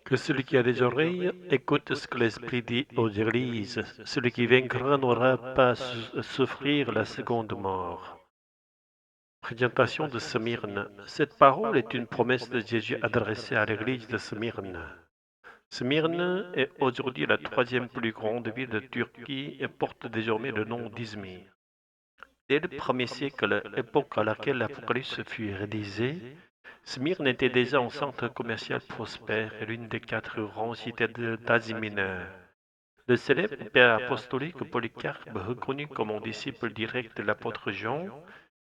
Que celui qui a des oreilles écoute ce que l'Esprit dit aux églises. Celui qui vaincra n'aura pas à souffrir la seconde mort. Présentation de Smyrne. Cette parole est une promesse de Jésus adressée à l'église de Smyrne. Smyrne est aujourd'hui la troisième plus grande ville de Turquie et porte désormais le nom d'Izmir. Dès le premier siècle, époque à laquelle l'Apocalypse fut réalisé, Smyrne était déjà un centre commercial prospère et l'une des 4 grandes cités d'Asie mineure. Le célèbre père apostolique Polycarpe, reconnu comme un disciple direct de l'apôtre Jean,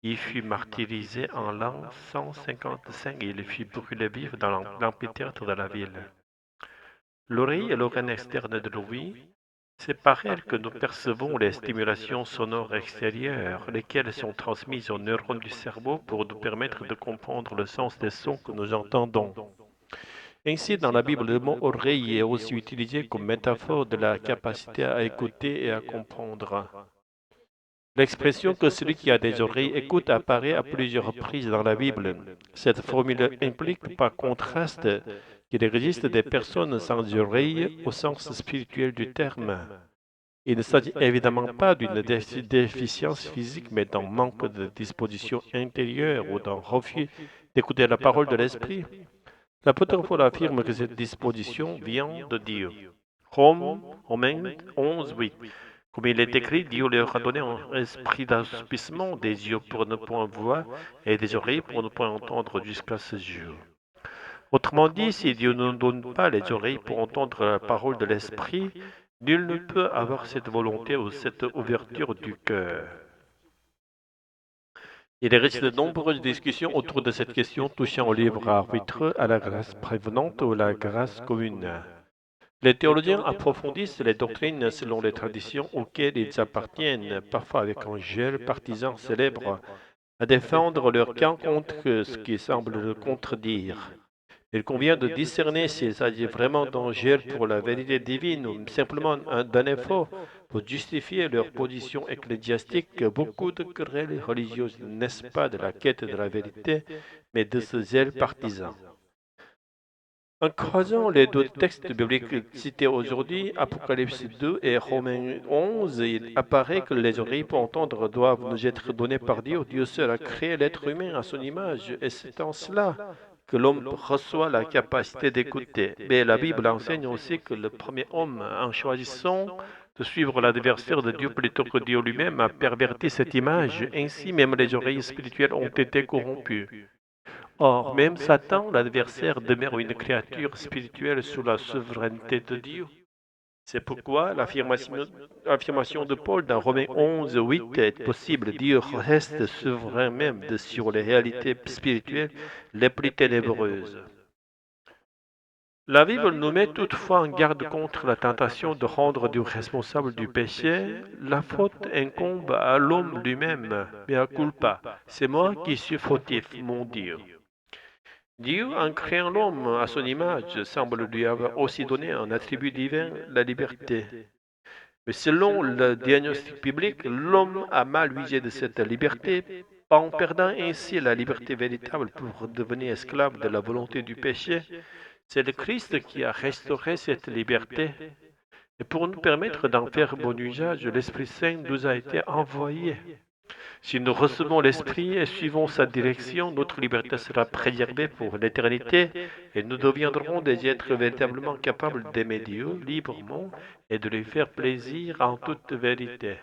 y fut martyrisé en l'an 155 et il fut brûlé vif dans l'amphithéâtre de la ville. L'oreille est l'organe externe de l'ouïe. C'est par elle que nous percevons les stimulations sonores extérieures, lesquelles sont transmises aux neurones du cerveau pour nous permettre de comprendre le sens des sons que nous entendons. Ainsi, dans la Bible, le mot oreille est aussi utilisé comme métaphore de la capacité à écouter et à comprendre. L'expression que celui qui a des oreilles écoute apparaît à plusieurs reprises dans la Bible. Cette formule implique par contraste qu'il existe des personnes sans oreilles au sens spirituel du terme. Il ne s'agit évidemment pas d'une déficience physique, mais d'un manque de disposition intérieure ou d'un refus d'écouter la parole de l'Esprit. L'apôtre Paul affirme que cette disposition vient de Dieu. Romains 11, 8. Comme il est écrit, Dieu leur a donné un esprit d'assouplissement, des yeux pour ne point voir et des oreilles pour ne point entendre jusqu'à ce jour. Autrement dit, si Dieu ne nous donne pas les oreilles pour entendre la parole de l'Esprit, nul ne peut avoir cette volonté ou cette ouverture du cœur. Il existe de nombreuses discussions autour de cette question touchant au libre arbitre, à la grâce prévenante ou à la grâce commune. Les théologiens approfondissent les doctrines selon les traditions auxquelles ils appartiennent, parfois avec un gel partisan célèbre, à défendre leur camp contre ce qui semble le contredire. Il convient de discerner s'il s'agit vraiment d'un gel pour la vérité divine ou simplement d'un effort pour justifier leur position ecclésiastique. Beaucoup de querelles religieuses ne naissent pas de la quête de la vérité, mais de ce zèle partisan. En croisant les deux textes bibliques cités aujourd'hui, Apocalypse 2 et Romains 11, il apparaît que les oreilles pour entendre doivent nous être données par Dieu. Dieu seul a créé l'être humain à son image, et c'est en cela que l'homme reçoit la capacité d'écouter. Mais la Bible enseigne aussi que le premier homme, en choisissant de suivre l'adversaire de Dieu plutôt que Dieu lui-même, a perverti cette image. Ainsi, même les oreilles spirituelles ont été corrompues. Or, même Satan, l'adversaire, demeure une créature spirituelle sous la souveraineté de Dieu. C'est pourquoi l'affirmation de Paul dans Romains 11, 8 est possible. Dieu reste souverain même sur les réalités spirituelles les plus ténébreuses. La Bible nous met toutefois en garde contre la tentation de rendre Dieu responsable du péché. La faute incombe à l'homme lui-même, mais à culpa. C'est moi qui suis fautif, mon Dieu. Dieu, en créant l'homme à son image, semble lui avoir aussi donné un attribut divin, la liberté. Mais selon le diagnostic biblique, l'homme a mal usé de cette liberté, en perdant ainsi la liberté véritable pour devenir esclave de la volonté du péché. C'est le Christ qui a restauré cette liberté. Et pour nous permettre d'en faire bon usage, l'Esprit Saint nous a été envoyé. Si nous recevons l'Esprit et suivons sa direction, notre liberté sera préservée pour l'éternité et nous deviendrons des êtres véritablement capables d'aimer Dieu librement et de lui faire plaisir en toute vérité.